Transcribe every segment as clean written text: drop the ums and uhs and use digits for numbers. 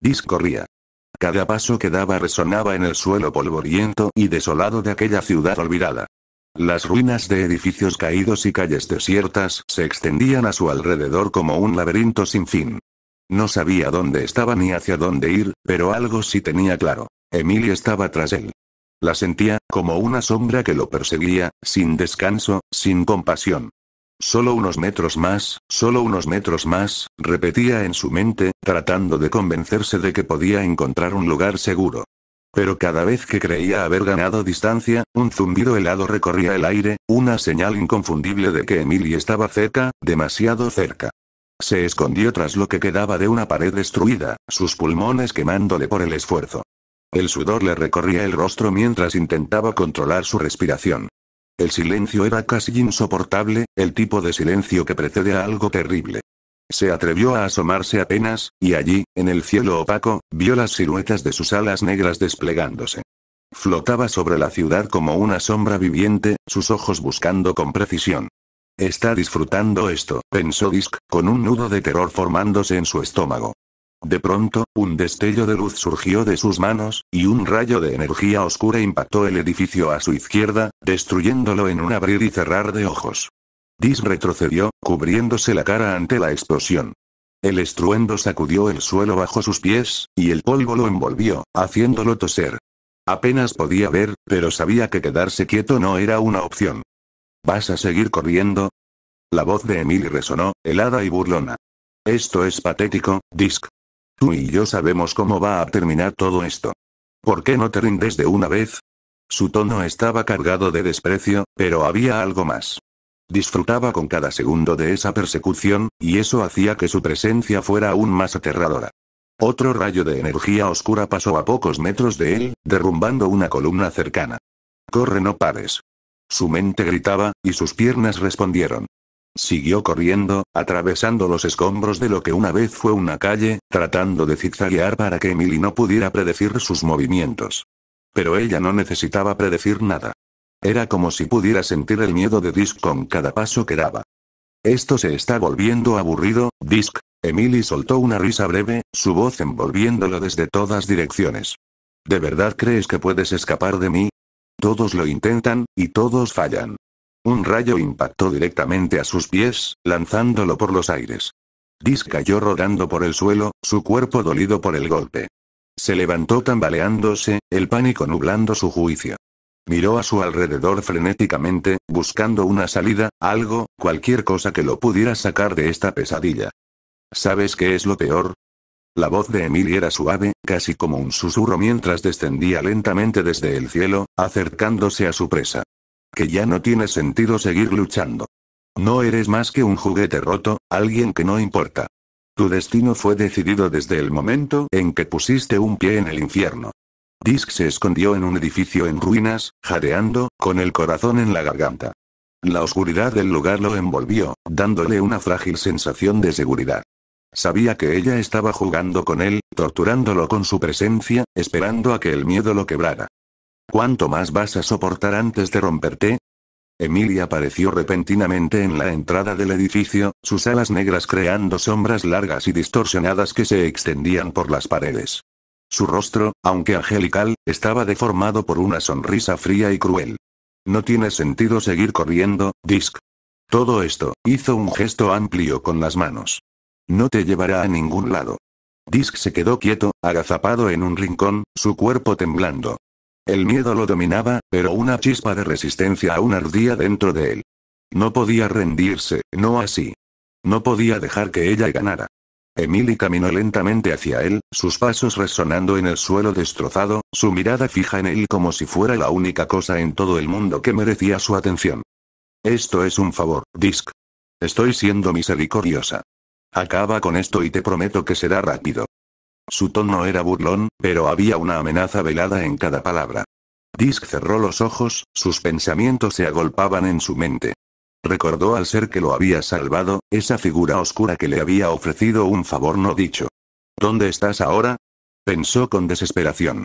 Disk corría. Cada paso que daba resonaba en el suelo polvoriento y desolado de aquella ciudad olvidada. Las ruinas de edificios caídos y calles desiertas se extendían a su alrededor como un laberinto sin fin. No sabía dónde estaba ni hacia dónde ir, pero algo sí tenía claro. Emily estaba tras él. La sentía, como una sombra que lo perseguía, sin descanso, sin compasión. Solo unos metros más, repetía en su mente, tratando de convencerse de que podía encontrar un lugar seguro. Pero cada vez que creía haber ganado distancia, un zumbido helado recorría el aire, una señal inconfundible de que Emily estaba cerca, demasiado cerca. Se escondió tras lo que quedaba de una pared destruida, sus pulmones quemándole por el esfuerzo. El sudor le recorría el rostro mientras intentaba controlar su respiración. El silencio era casi insoportable, el tipo de silencio que precede a algo terrible. Se atrevió a asomarse apenas, y allí, en el cielo opaco, vio las siluetas de sus alas negras desplegándose. Flotaba sobre la ciudad como una sombra viviente, sus ojos buscando con precisión. Está disfrutando esto, pensó Disk, con un nudo de terror formándose en su estómago. De pronto, un destello de luz surgió de sus manos, y un rayo de energía oscura impactó el edificio a su izquierda, destruyéndolo en un abrir y cerrar de ojos. Disk retrocedió, cubriéndose la cara ante la explosión. El estruendo sacudió el suelo bajo sus pies, y el polvo lo envolvió, haciéndolo toser. Apenas podía ver, pero sabía que quedarse quieto no era una opción. ¿Vas a seguir corriendo? La voz de Emily resonó, helada y burlona. Esto es patético, Disk. Tú y yo sabemos cómo va a terminar todo esto. ¿Por qué no te rindes de una vez? Su tono estaba cargado de desprecio, pero había algo más. Disfrutaba con cada segundo de esa persecución, y eso hacía que su presencia fuera aún más aterradora. Otro rayo de energía oscura pasó a pocos metros de él, derrumbando una columna cercana. Corre, no pares. Su mente gritaba, y sus piernas respondieron. Siguió corriendo, atravesando los escombros de lo que una vez fue una calle, tratando de zigzaguear para que Emily no pudiera predecir sus movimientos. Pero ella no necesitaba predecir nada. Era como si pudiera sentir el miedo de Disk con cada paso que daba. Esto se está volviendo aburrido, Disk. Emily soltó una risa breve, su voz envolviéndolo desde todas direcciones. ¿De verdad crees que puedes escapar de mí? Todos lo intentan, y todos fallan. Un rayo impactó directamente a sus pies, lanzándolo por los aires. Disk cayó rodando por el suelo, su cuerpo dolido por el golpe. Se levantó tambaleándose, el pánico nublando su juicio. Miró a su alrededor frenéticamente, buscando una salida, algo, cualquier cosa que lo pudiera sacar de esta pesadilla. ¿Sabes qué es lo peor? La voz de Emily era suave, casi como un susurro mientras descendía lentamente desde el cielo, acercándose a su presa. Que ya no tiene sentido seguir luchando. No eres más que un juguete roto, alguien que no importa. Tu destino fue decidido desde el momento en que pusiste un pie en el infierno. Disk se escondió en un edificio en ruinas, jadeando, con el corazón en la garganta. La oscuridad del lugar lo envolvió, dándole una frágil sensación de seguridad. Sabía que ella estaba jugando con él, torturándolo con su presencia, esperando a que el miedo lo quebrara. ¿Cuánto más vas a soportar antes de romperte? Emily apareció repentinamente en la entrada del edificio, sus alas negras creando sombras largas y distorsionadas que se extendían por las paredes. Su rostro, aunque angelical, estaba deformado por una sonrisa fría y cruel. No tiene sentido seguir corriendo, Disk. Todo esto, hizo un gesto amplio con las manos. No te llevará a ningún lado. Disk se quedó quieto, agazapado en un rincón, su cuerpo temblando. El miedo lo dominaba, pero una chispa de resistencia aún ardía dentro de él. No podía rendirse, no así. No podía dejar que ella ganara. Emily caminó lentamente hacia él, sus pasos resonando en el suelo destrozado, su mirada fija en él como si fuera la única cosa en todo el mundo que merecía su atención. Esto es un favor, Disk. Estoy siendo misericordiosa. Acaba con esto y te prometo que será rápido. Su tono era burlón, pero había una amenaza velada en cada palabra. Disk cerró los ojos, sus pensamientos se agolpaban en su mente. Recordó al ser que lo había salvado, esa figura oscura que le había ofrecido un favor no dicho. ¿Dónde estás ahora? Pensó con desesperación.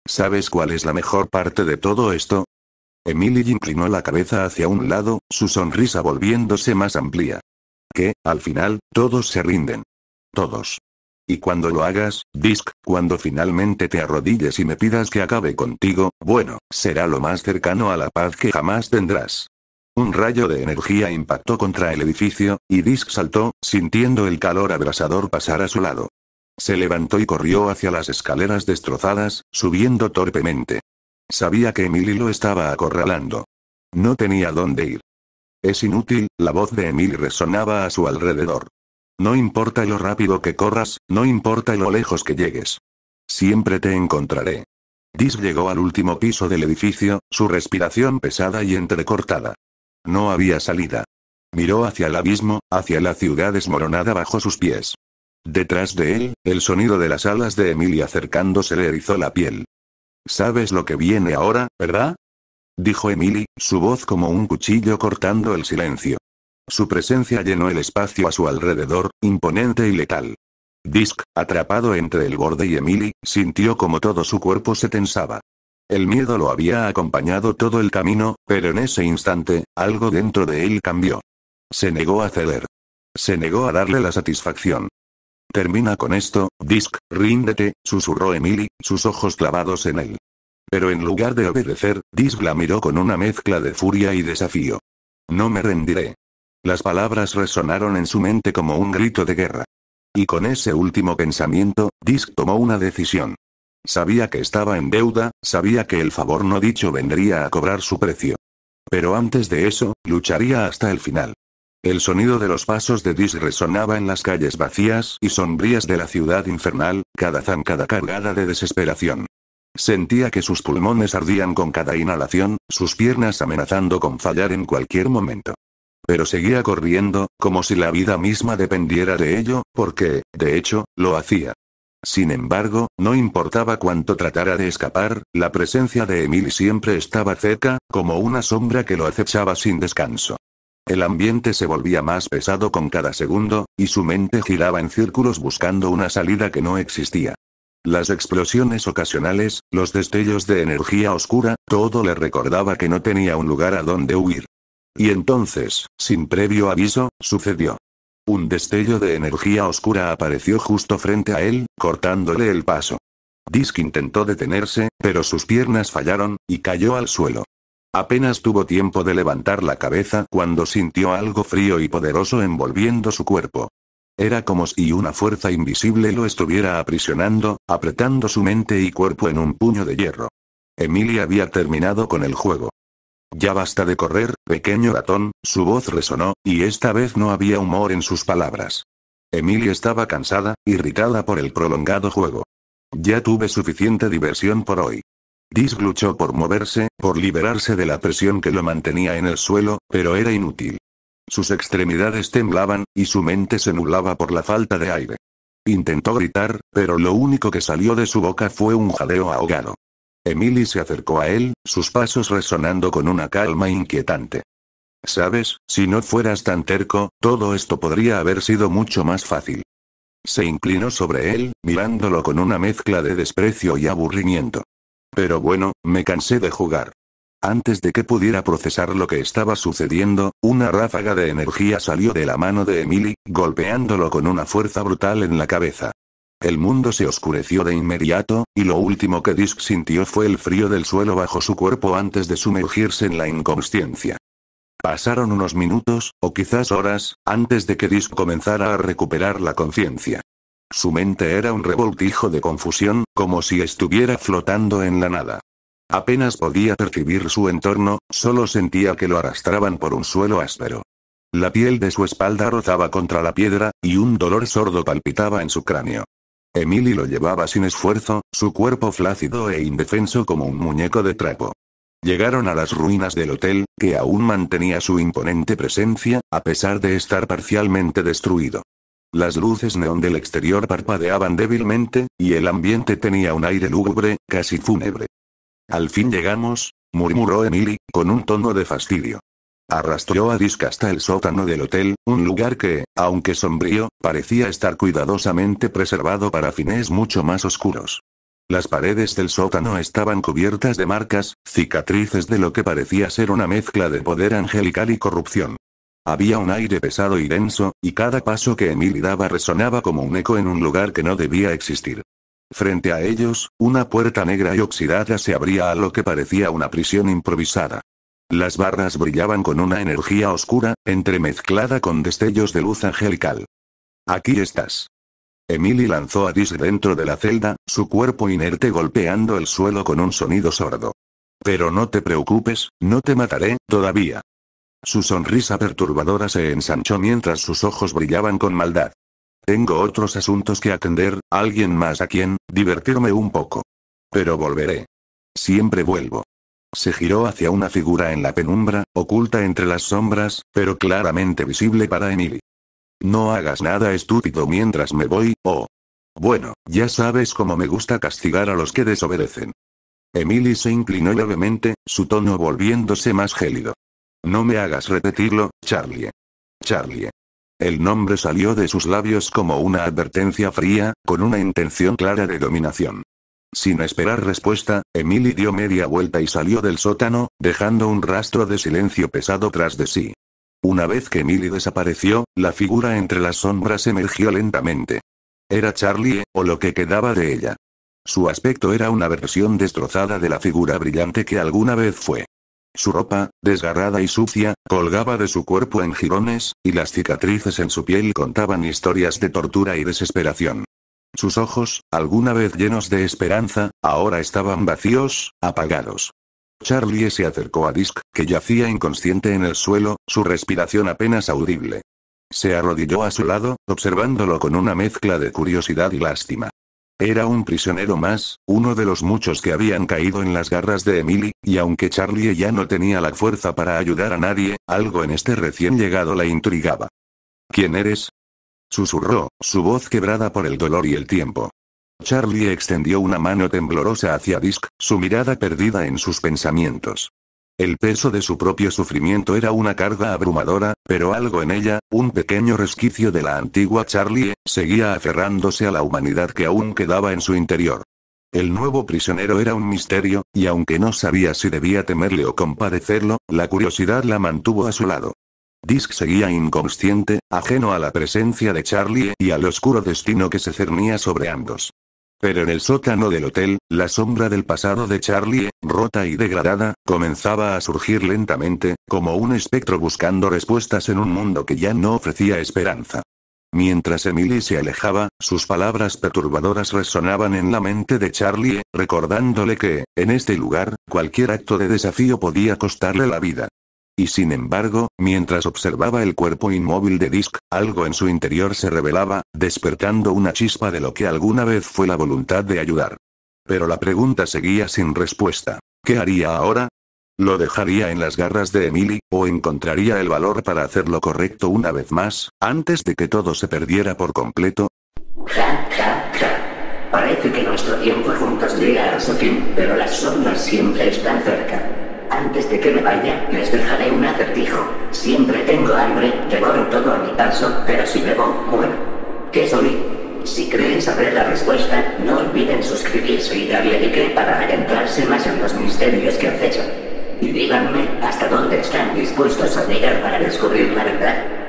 ¿Sabes cuál es la mejor parte de todo esto? Emily inclinó la cabeza hacia un lado, su sonrisa volviéndose más amplia. Que, al final, todos se rinden. Todos. Y cuando lo hagas, Disc, cuando finalmente te arrodilles y me pidas que acabe contigo, bueno, será lo más cercano a la paz que jamás tendrás. Un rayo de energía impactó contra el edificio, y Disc saltó, sintiendo el calor abrasador pasar a su lado. Se levantó y corrió hacia las escaleras destrozadas, subiendo torpemente. Sabía que Emily lo estaba acorralando. No tenía dónde ir. Es inútil, la voz de Emily resonaba a su alrededor. No importa lo rápido que corras, no importa lo lejos que llegues. Siempre te encontraré. Disc llegó al último piso del edificio, su respiración pesada y entrecortada. No había salida. Miró hacia el abismo, hacia la ciudad desmoronada bajo sus pies. Detrás de él, el sonido de las alas de Emily acercándose le erizó la piel. ¿Sabes lo que viene ahora, verdad? Dijo Emily, su voz como un cuchillo cortando el silencio. Su presencia llenó el espacio a su alrededor, imponente y letal. Disc, atrapado entre el borde y Emily, sintió como todo su cuerpo se tensaba. El miedo lo había acompañado todo el camino, pero en ese instante, algo dentro de él cambió. Se negó a ceder. Se negó a darle la satisfacción. Termina con esto, Disc, ríndete, susurró Emily, sus ojos clavados en él. Pero en lugar de obedecer, Disc la miró con una mezcla de furia y desafío. No me rendiré. Las palabras resonaron en su mente como un grito de guerra. Y con ese último pensamiento, Disc tomó una decisión. Sabía que estaba en deuda, sabía que el favor no dicho vendría a cobrar su precio. Pero antes de eso, lucharía hasta el final. El sonido de los pasos de Disc resonaba en las calles vacías y sombrías de la ciudad infernal, cada zancada cargada de desesperación. Sentía que sus pulmones ardían con cada inhalación, sus piernas amenazando con fallar en cualquier momento. Pero seguía corriendo, como si la vida misma dependiera de ello, porque, de hecho, lo hacía. Sin embargo, no importaba cuánto tratara de escapar, la presencia de Emily siempre estaba cerca, como una sombra que lo acechaba sin descanso. El ambiente se volvía más pesado con cada segundo, y su mente giraba en círculos buscando una salida que no existía. Las explosiones ocasionales, los destellos de energía oscura, todo le recordaba que no tenía un lugar a donde huir. Y entonces, sin previo aviso, sucedió. Un destello de energía oscura apareció justo frente a él, cortándole el paso. Disc intentó detenerse, pero sus piernas fallaron, y cayó al suelo. Apenas tuvo tiempo de levantar la cabeza cuando sintió algo frío y poderoso envolviendo su cuerpo. Era como si una fuerza invisible lo estuviera aprisionando, apretando su mente y cuerpo en un puño de hierro. Emily había terminado con el juego. Ya basta de correr, pequeño ratón, su voz resonó, y esta vez no había humor en sus palabras. Emily estaba cansada, irritada por el prolongado juego. Ya tuve suficiente diversión por hoy. Disc luchó por moverse, por liberarse de la presión que lo mantenía en el suelo, pero era inútil. Sus extremidades temblaban, y su mente se nublaba por la falta de aire. Intentó gritar, pero lo único que salió de su boca fue un jadeo ahogado. Emily se acercó a él, sus pasos resonando con una calma inquietante. ¿Sabes? Si no fueras tan terco, todo esto podría haber sido mucho más fácil. Se inclinó sobre él, mirándolo con una mezcla de desprecio y aburrimiento. Pero bueno, me cansé de jugar. Antes de que pudiera procesar lo que estaba sucediendo, una ráfaga de energía salió de la mano de Emily, golpeándolo con una fuerza brutal en la cabeza. El mundo se oscureció de inmediato, y lo último que Disc sintió fue el frío del suelo bajo su cuerpo antes de sumergirse en la inconsciencia. Pasaron unos minutos, o quizás horas, antes de que Disc comenzara a recuperar la conciencia. Su mente era un revoltijo de confusión, como si estuviera flotando en la nada. Apenas podía percibir su entorno, solo sentía que lo arrastraban por un suelo áspero. La piel de su espalda rozaba contra la piedra, y un dolor sordo palpitaba en su cráneo. Emily lo llevaba sin esfuerzo, su cuerpo flácido e indefenso como un muñeco de trapo. Llegaron a las ruinas del hotel, que aún mantenía su imponente presencia, a pesar de estar parcialmente destruido. Las luces neón del exterior parpadeaban débilmente, y el ambiente tenía un aire lúgubre, casi fúnebre. Al fin llegamos, murmuró Emily, con un tono de fastidio. Arrastró a Disc hasta el sótano del hotel, un lugar que, aunque sombrío, parecía estar cuidadosamente preservado para fines mucho más oscuros. Las paredes del sótano estaban cubiertas de marcas, cicatrices de lo que parecía ser una mezcla de poder angelical y corrupción. Había un aire pesado y denso, y cada paso que Emily daba resonaba como un eco en un lugar que no debía existir. Frente a ellos, una puerta negra y oxidada se abría a lo que parecía una prisión improvisada. Las barras brillaban con una energía oscura, entremezclada con destellos de luz angelical. Aquí estás. Emily lanzó a Disk dentro de la celda, su cuerpo inerte golpeando el suelo con un sonido sordo. Pero no te preocupes, no te mataré, todavía. Su sonrisa perturbadora se ensanchó mientras sus ojos brillaban con maldad. Tengo otros asuntos que atender, alguien más a quien divertirme un poco. Pero volveré. Siempre vuelvo. Se giró hacia una figura en la penumbra, oculta entre las sombras, pero claramente visible para Emily. No hagas nada estúpido mientras me voy, oh. Bueno, ya sabes cómo me gusta castigar a los que desobedecen. Emily se inclinó levemente, su tono volviéndose más gélido. No me hagas repetirlo, Charlie. Charlie. El nombre salió de sus labios como una advertencia fría, con una intención clara de dominación. Sin esperar respuesta, Emily dio media vuelta y salió del sótano, dejando un rastro de silencio pesado tras de sí. Una vez que Emily desapareció, la figura entre las sombras emergió lentamente. Era Charlie, o lo que quedaba de ella. Su aspecto era una versión destrozada de la figura brillante que alguna vez fue. Su ropa, desgarrada y sucia, colgaba de su cuerpo en jirones, y las cicatrices en su piel contaban historias de tortura y desesperación. Sus ojos, alguna vez llenos de esperanza, ahora estaban vacíos, apagados. Charlie se acercó a Disk, que yacía inconsciente en el suelo, su respiración apenas audible. Se arrodilló a su lado, observándolo con una mezcla de curiosidad y lástima. Era un prisionero más, uno de los muchos que habían caído en las garras de Emily, y aunque Charlie ya no tenía la fuerza para ayudar a nadie, algo en este recién llegado la intrigaba. ¿Quién eres? Susurró, su voz quebrada por el dolor y el tiempo. Charlie extendió una mano temblorosa hacia Disk, su mirada perdida en sus pensamientos. El peso de su propio sufrimiento era una carga abrumadora, pero algo en ella, un pequeño resquicio de la antigua Charlie, seguía aferrándose a la humanidad que aún quedaba en su interior. El nuevo prisionero era un misterio, y aunque no sabía si debía temerle o compadecerlo, la curiosidad la mantuvo a su lado. Disk seguía inconsciente, ajeno a la presencia de Charlie y al oscuro destino que se cernía sobre ambos. Pero en el sótano del hotel, la sombra del pasado de Charlie, rota y degradada, comenzaba a surgir lentamente, como un espectro buscando respuestas en un mundo que ya no ofrecía esperanza. Mientras Emily se alejaba, sus palabras perturbadoras resonaban en la mente de Charlie, recordándole que, en este lugar, cualquier acto de desafío podía costarle la vida. Y sin embargo, mientras observaba el cuerpo inmóvil de Disk, algo en su interior se revelaba, despertando una chispa de lo que alguna vez fue la voluntad de ayudar. Pero la pregunta seguía sin respuesta. ¿Qué haría ahora? ¿Lo dejaría en las garras de Emily, o encontraría el valor para hacer lo correcto una vez más, antes de que todo se perdiera por completo? Ja, ja, ja. Parece que nuestro tiempo juntos llega a su fin, pero las sombras siempre están cerca. Antes de que me vaya, les dejaré un acertijo. Siempre tengo hambre, devoro todo a mi paso, pero si bebo, muero. ¿Qué soy? Si creen saber la respuesta, no olviden suscribirse y darle like para adentrarse más en los misterios que acechan. Y díganme hasta dónde están dispuestos a llegar para descubrir la verdad.